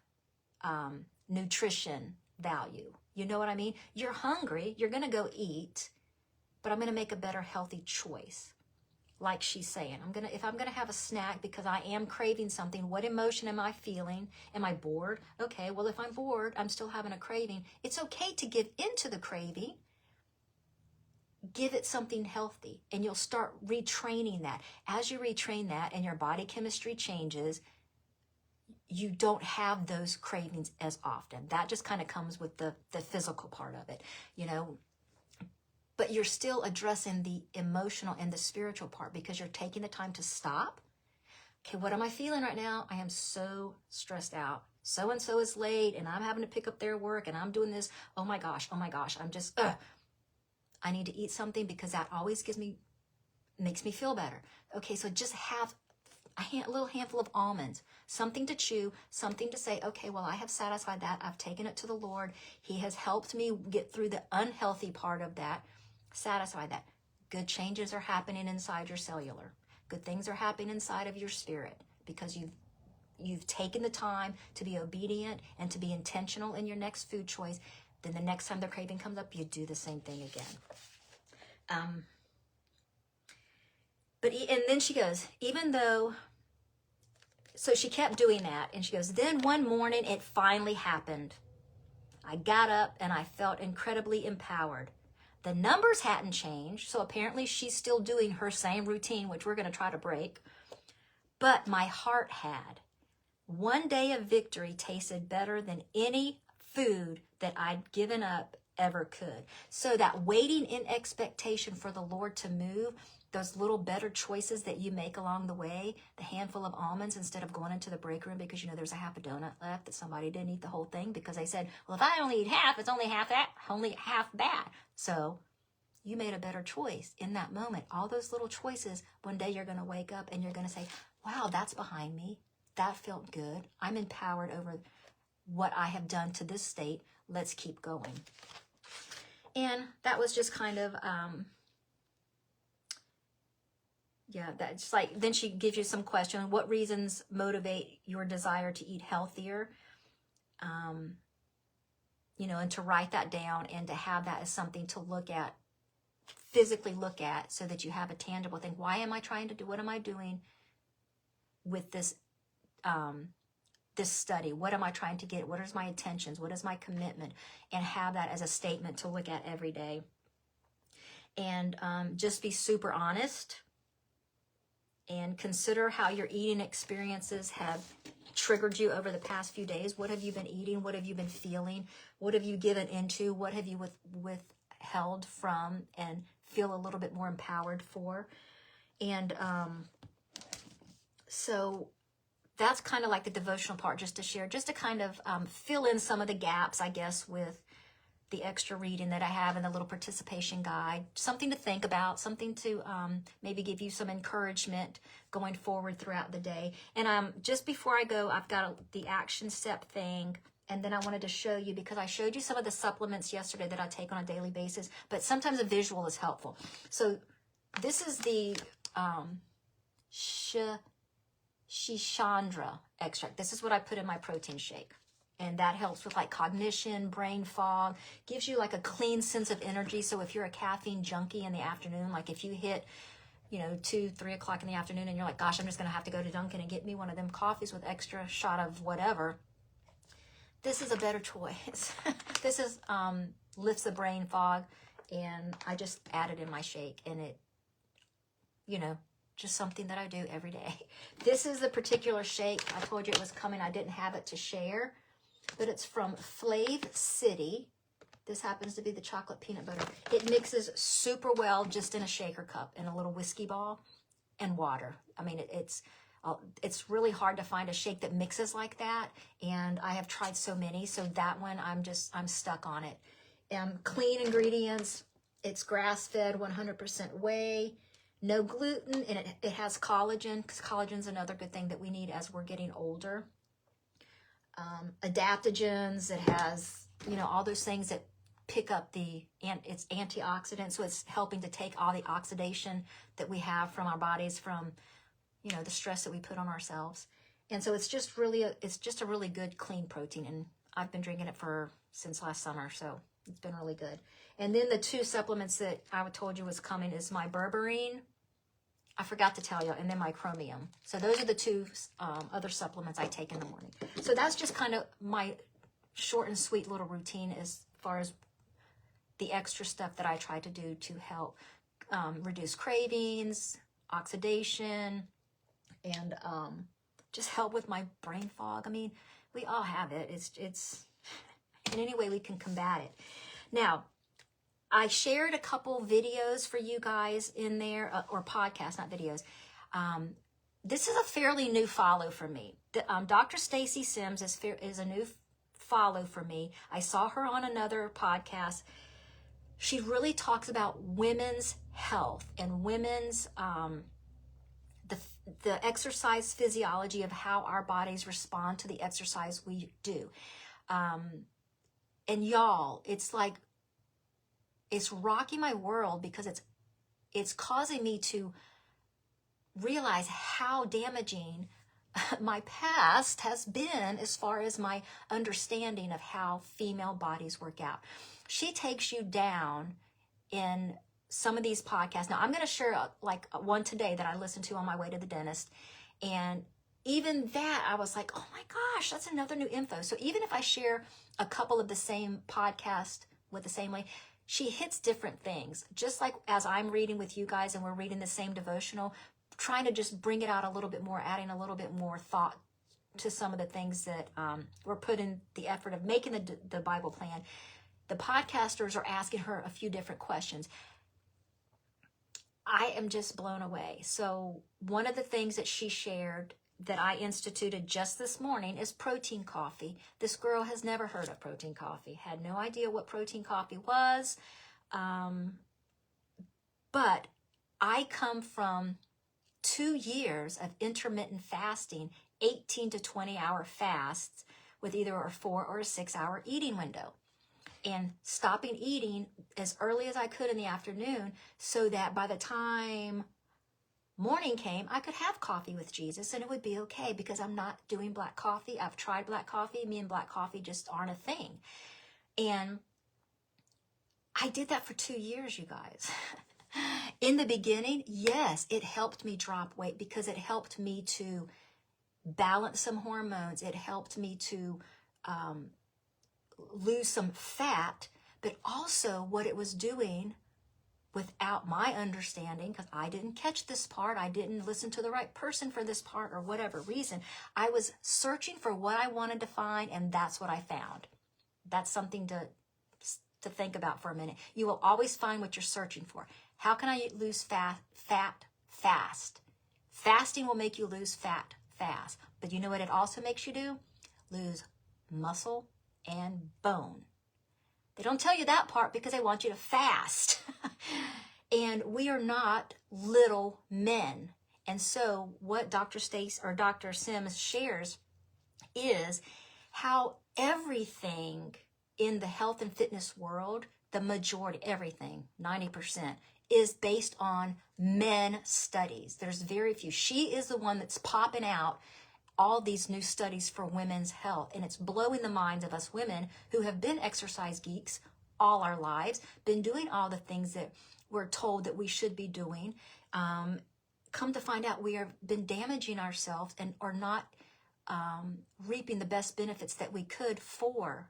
nutrition value. You know what I mean? You're hungry, you're going to go eat, but I'm going to make a better healthy choice. Like she's saying, if I'm going to have a snack because I am craving something, what emotion am I feeling? Am I bored? Okay, well, if I'm bored, I'm still having a craving. It's okay to give into the craving. Give it something healthy, and you'll start retraining that. As you retrain that and your body chemistry changes, you don't have those cravings as often. That just kind of comes with the physical part of it, you know. But you're still addressing the emotional and the spiritual part because you're taking the time to stop. Okay, what am I feeling right now? I am so stressed out. So-and-so is late, and I'm having to pick up their work, and I'm doing this. Oh my gosh, I'm just, I need to eat something because that always makes me feel better. Okay, so just have a little handful of almonds, something to chew, something to say, okay, well, I have satisfied that. I've taken it to the Lord. He has helped me get through the unhealthy part of that, satisfy that. Good changes are happening inside your cellular. Good things are happening inside of your spirit because you've taken the time to be obedient and to be intentional in your next food choice. Then the next time the craving comes up, you do the same thing again. And then she goes, so she kept doing that. And she goes, then one morning it finally happened. I got up and I felt incredibly empowered. The numbers hadn't changed. So apparently she's still doing her same routine, which we're going to try to break. But my heart had. One day of victory tasted better than any food that I'd given up ever could. So that waiting in expectation for the Lord to move, those little better choices that you make along the way, the handful of almonds instead of going into the break room because you know there's a half a donut left that somebody didn't eat the whole thing because they said, well, if I only eat half, it's only half bad. So you made a better choice in that moment. All those little choices, one day you're going to wake up and you're going to say, wow, that's behind me. That felt good. I'm empowered over what I have done to this state. Let's keep going. And that was just kind of, that's like, then she gives you some question. What reasons motivate your desire to eat healthier? And to write that down and to have that as something to look at, physically look at, so that you have a tangible thing. Why am I trying to do, what am I doing with this, this study? What am I trying to get? What is my intentions? What is my commitment? And have that as a statement to look at every day. And just be super honest and consider how your eating experiences have triggered you over the past few days. What have you been eating? What have you been feeling? What have you given into? What have you withheld from and feel a little bit more empowered for? And so that's kind of like the devotional part, just to share, just to kind of fill in some of the gaps, I guess, with the extra reading that I have in the little participation guide. Something to think about, something to maybe give you some encouragement going forward throughout the day. And just before I go, I've got the action step thing. And then I wanted to show you, because I showed you some of the supplements yesterday that I take on a daily basis, but sometimes a visual is helpful. So this is the Shishandra extract. This is what I put in my protein shake. And that helps with like cognition, brain fog, gives you like a clean sense of energy. So if you're a caffeine junkie in the afternoon, like if you hit, 2, 3 o'clock in the afternoon and you're like, gosh, I'm just going to have to go to Dunkin' and get me one of them coffees with extra shot of whatever, this is a better choice. This is lifts the brain fog, and I just add it in my shake, and it, just something that I do every day. This is the particular shake. I told you it was coming. I didn't have it to share, but it's from Flav City. This happens to be the chocolate peanut butter. It mixes super well just in a shaker cup and a little whiskey ball and water. I mean, it's really hard to find a shake that mixes like that, and I have tried so many, so that one I'm stuck on it. Clean ingredients. It's grass-fed, 100% whey, no gluten, and it has collagen, because collagen's another good thing that we need as we're getting older. Adaptogens. It has, all those things that pick up it's antioxidant, so it's helping to take all the oxidation that we have from our bodies from, the stress that we put on ourselves. And so it's just a really good clean protein, and I've been drinking it since last summer, so it's been really good. And then the 2 supplements that I told you was coming is my berberine, I forgot to tell you, and then my chromium. So those are the 2 other supplements I take in the morning. So that's just kind of my short and sweet little routine as far as the extra stuff that I try to do to help reduce cravings, oxidation, and just help with my brain fog. I mean, we all have it. It's in any way we can combat it. Now, I shared a couple videos for you guys in there, or podcasts, not videos. This is a fairly new follow for me. Dr. Stacy Sims is a new follow for me. I saw her on another podcast. She really talks about women's health and women's the exercise physiology of how our bodies respond to the exercise we do. And y'all, it's rocking my world, because it's causing me to realize how damaging my past has been as far as my understanding of how female bodies work out. She takes you down in some of these podcasts. Now, I'm going to share one today that I listened to on my way to the dentist. And even that, I was like, oh my gosh, that's another new info. So even if I share a couple of the same podcast with the same lady, she hits different things. Just like as I'm reading with you guys and we're reading the same devotional, trying to just bring it out a little bit more, adding a little bit more thought to some of the things that were put in the effort of making the Bible plan. The podcasters are asking her a few different questions. I am just blown away. So one of the things that she shared that I instituted just this morning is protein coffee. This girl has never heard of protein coffee, had no idea what protein coffee was. But I come from 2 years of intermittent fasting, 18 to 20 hour fasts with either a 4 or a 6 hour eating window, and stopping eating as early as I could in the afternoon so that by the time morning came, I could have coffee with Jesus and it would be okay, because I'm not doing black coffee. I've tried black coffee. Me and black coffee just aren't a thing. And I did that for 2 years, you guys. In the beginning, yes, it helped me drop weight because it helped me to balance some hormones. It helped me to lose some fat, but also what it was doing, without my understanding, because I didn't catch this part, I didn't listen to the right person for this part, or whatever reason, I was searching for what I wanted to find, and that's what I found. That's something to think about for a minute. You will always find what you're searching for. How can I lose fat fast? Fasting will make you lose fat fast. But you know what it also makes you do? Lose muscle and bone. They don't tell you that part because they want you to fast. And we are not little men. And so what Dr. Sims shares is how everything in the health and fitness world, the majority, everything, 90%, is based on men studies. There's very few. She is the one that's popping out all these new studies for women's health. And it's blowing the minds of us women who have been exercise geeks all our lives, been doing all the things that we're told that we should be doing. Come to find out we have been damaging ourselves and are not reaping the best benefits that we could for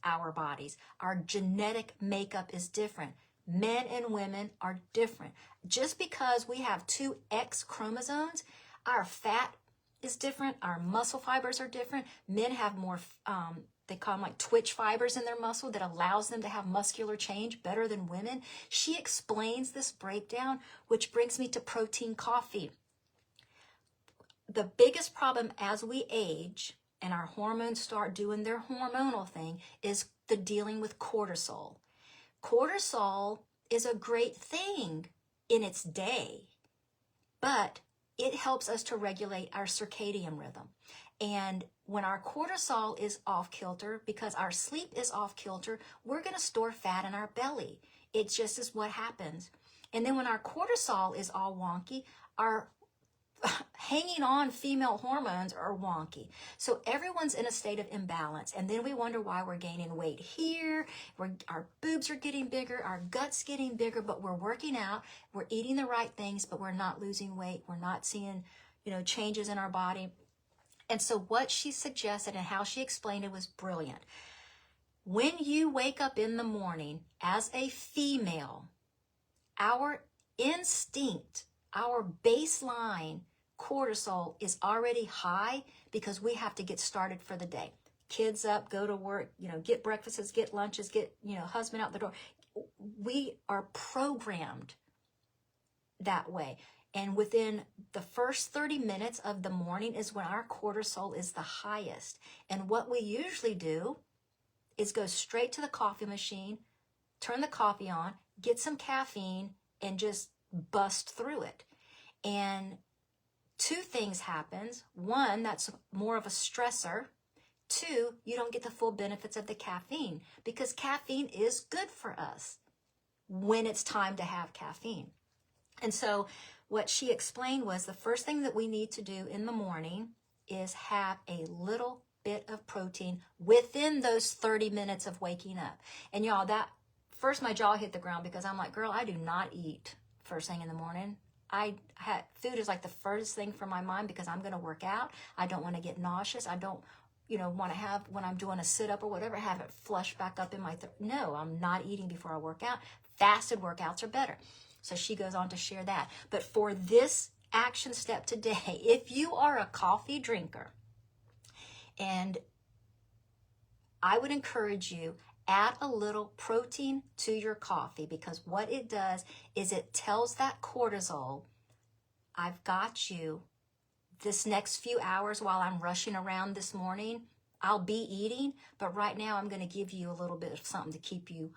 our bodies. Our genetic makeup is different. Men and women are different. Just because we have two X chromosomes, our fat is different, our muscle fibers are different. Men have more, they call them like twitch fibers in their muscle that allows them to have muscular change better than women. She explains this breakdown, which brings me to protein coffee. The biggest problem as we age and our hormones start doing their hormonal thing is the dealing with cortisol. Cortisol is a great thing in its day, but it helps us to regulate our circadian rhythm. And when our cortisol is off kilter, because our sleep is off kilter, we're going to store fat in our belly. It just is what happens. And then when our cortisol is all wonky, our hanging on female hormones are wonky. So everyone's in a state of imbalance. And then we wonder why we're gaining weight here. Our boobs are getting bigger, our guts getting bigger, but we're working out, we're eating the right things, but we're not losing weight. We're not seeing, changes in our body. And so what she suggested and how she explained it was brilliant. When you wake up in the morning as a female, our instinct, our baseline cortisol is already high because we have to get started for the day. Kids up, go to work, get breakfasts, get lunches, get, husband out the door. We are programmed that way. And within the first 30 minutes of the morning is when our cortisol is the highest. And what we usually do is go straight to the coffee machine, turn the coffee on, get some caffeine, and just bust through it. And two things happens. One, that's more of a stressor. Two, you don't get the full benefits of the caffeine because caffeine is good for us when it's time to have caffeine. And so what she explained was the first thing that we need to do in the morning is have a little bit of protein within those 30 minutes of waking up. And y'all, that first my jaw hit the ground because I'm like, girl, I do not eat first thing in the morning. Food is like the first thing from my mind because I'm going to work out. I don't want to get nauseous. I don't, want to have, when I'm doing a sit-up or whatever, have it flush back up in my throat. No, I'm not eating before I work out. Fasted workouts are better. So she goes on to share that. But for this action step today, if you are a coffee drinker, and I would encourage you, add a little protein to your coffee because what it does is it tells that cortisol, I've got you. This next few hours while I'm rushing around this morning, I'll be eating, but right now I'm going to give you a little bit of something to keep you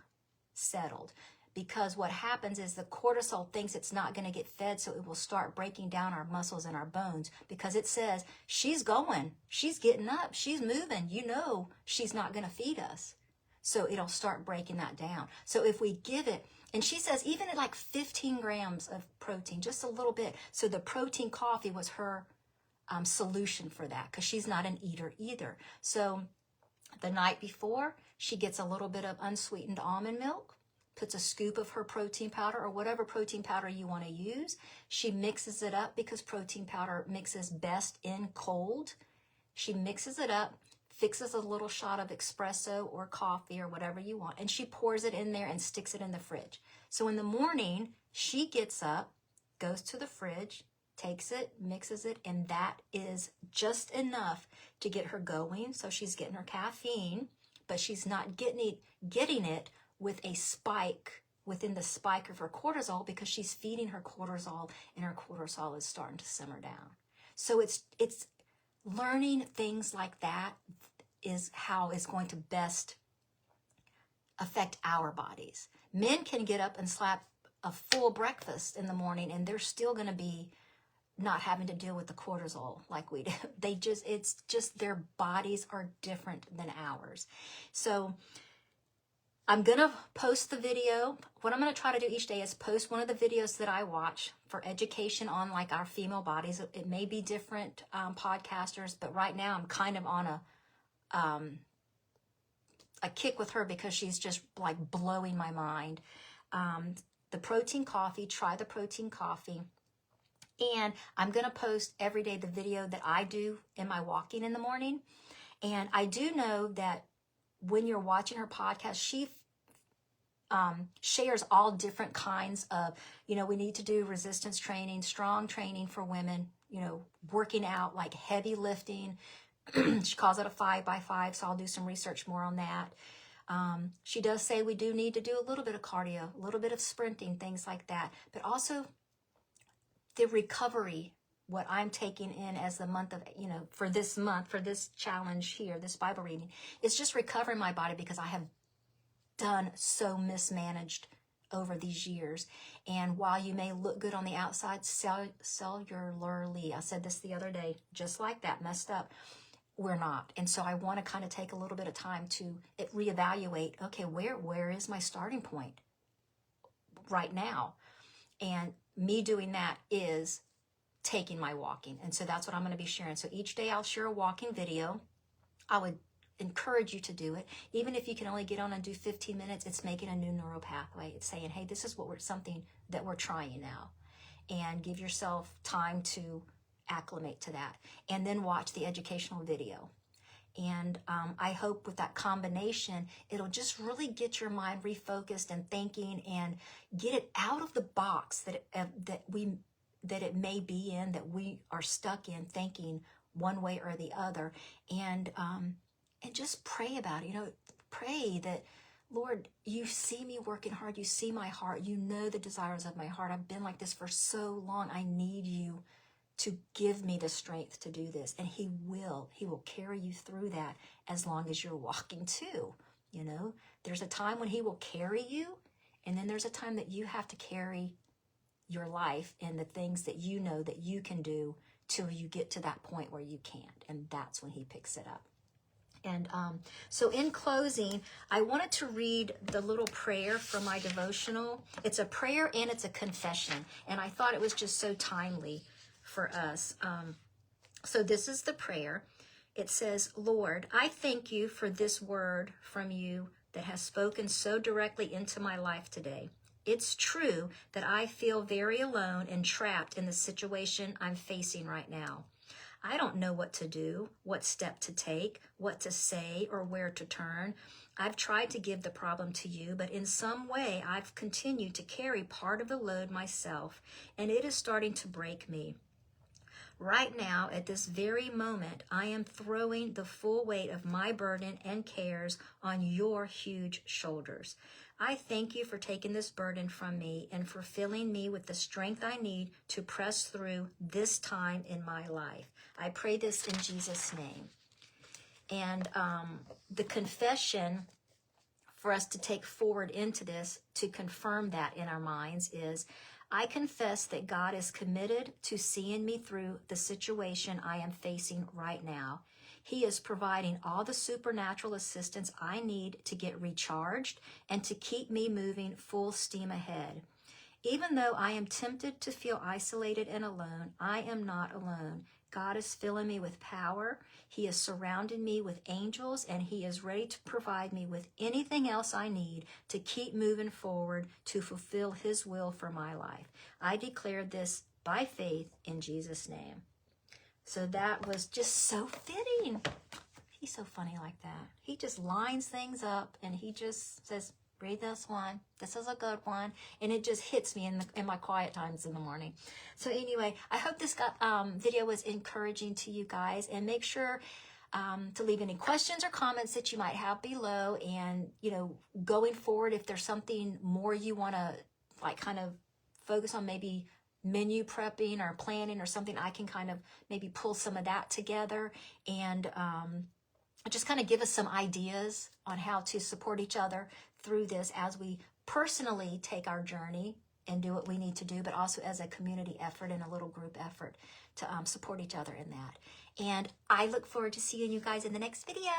settled. Because what happens is the cortisol thinks it's not going to get fed, so it will start breaking down our muscles and our bones because it says, she's going, she's getting up, she's moving, she's not going to feed us. So it'll start breaking that down. So if we give it, and she says even at like 15 grams of protein, just a little bit. So the protein coffee was her solution for that because she's not an eater either. So the night before, she gets a little bit of unsweetened almond milk, puts a scoop of her protein powder or whatever protein powder you want to use. She mixes it up because protein powder mixes best in cold. She mixes it up, fixes a little shot of espresso or coffee or whatever you want, and she pours it in there and sticks it in the fridge. So in the morning, she gets up, goes to the fridge, takes it, mixes it, and that is just enough to get her going. So she's getting her caffeine, but she's not getting it with a spike within the spike of her cortisol because she's feeding her cortisol and her cortisol is starting to simmer down. So it's learning things like that is how it's going to best affect our bodies. Men can get up and slap a full breakfast in the morning and they're still going to be not having to deal with the cortisol like we do. It's just their bodies are different than ours. So I'm going to post the video. What I'm going to try to do each day is post one of the videos that I watch for education on like our female bodies. It may be different podcasters, but right now I'm kind of on a kick with her because she's just like blowing my mind. The protein coffee, try the protein coffee. And I'm going to post every day the video that I do in my walking in the morning. And I do know that when you're watching her podcast, she shares all different kinds of, we need to do resistance training, strong training for women, working out, like heavy lifting. She calls it a 5x5, so I'll do some research more on that. She does say we do need to do a little bit of cardio, a little bit of sprinting, things like that, but also the recovery, what I'm taking in as the month of, for this month, for this challenge here, this Bible reading, is just recovering my body, because I have done so mismanaged over these years. And while you may look good on the outside, cellularly, I said this the other day, just like that, messed up, we're not. And so I want to kind of take a little bit of time to reevaluate, okay, where is my starting point right now? And me doing that is taking my walking. And so that's what I'm going to be sharing. So each day I'll share a walking video. I would encourage you to do it. Even if you can only get on and do 15 minutes, it's making a new neural pathway. It's saying, hey, this is something that we're trying now. And give yourself time to acclimate to that. And then watch the educational video. And I hope with that combination, it'll just really get your mind refocused and thinking, and get it out of the box that it may be in, that we are stuck in, thinking one way or the other. And just pray about it. Pray that, Lord, you see me working hard. You see my heart. You know the desires of my heart. I've been like this for so long. I need you to give me the strength to do this. And he will carry you through that, as long as you're walking too. There's a time when he will carry you, and then there's a time that you have to carry your life and the things that you know that you can do till you get to that point where you can't. And that's when he picks it up. And so in closing, I wanted to read the little prayer from my devotional. It's a prayer and it's a confession. And I thought it was just so timely for us. So this is the prayer. It says, Lord, I thank you for this word from you that has spoken so directly into my life today. It's true that I feel very alone and trapped in the situation I'm facing right now. I don't know what to do, what step to take, what to say, or where to turn. I've tried to give the problem to you, but in some way I've continued to carry part of the load myself, and it is starting to break me. Right now, at this very moment, I am throwing the full weight of my burden and cares on your huge shoulders. I thank you for taking this burden from me and for filling me with the strength I need to press through this time in my life. I pray this in Jesus' name. And the confession for us to take forward into this to confirm that in our minds is, I confess that God is committed to seeing me through the situation I am facing right now. He is providing all the supernatural assistance I need to get recharged and to keep me moving full steam ahead. Even though I am tempted to feel isolated and alone, I am not alone. God is filling me with power. He is surrounding me with angels, and he is ready to provide me with anything else I need to keep moving forward to fulfill his will for my life. I declare this by faith in Jesus' name. So that was just so fitting. He's so funny like that. He just lines things up, and he just says, read this one. This is a good one. And it just hits me in my quiet times in the morning. So anyway, I hope this video was encouraging to you guys. And make sure to leave any questions or comments that you might have below. And, going forward, if there's something more you want to kind of focus on, maybe menu prepping or planning or something, I can kind of maybe pull some of that together. And just kind of give us some ideas on how to support each other through this as we personally take our journey and do what we need to do, but also as a community effort and a little group effort to support each other in that. And I look forward to seeing you guys in the next video.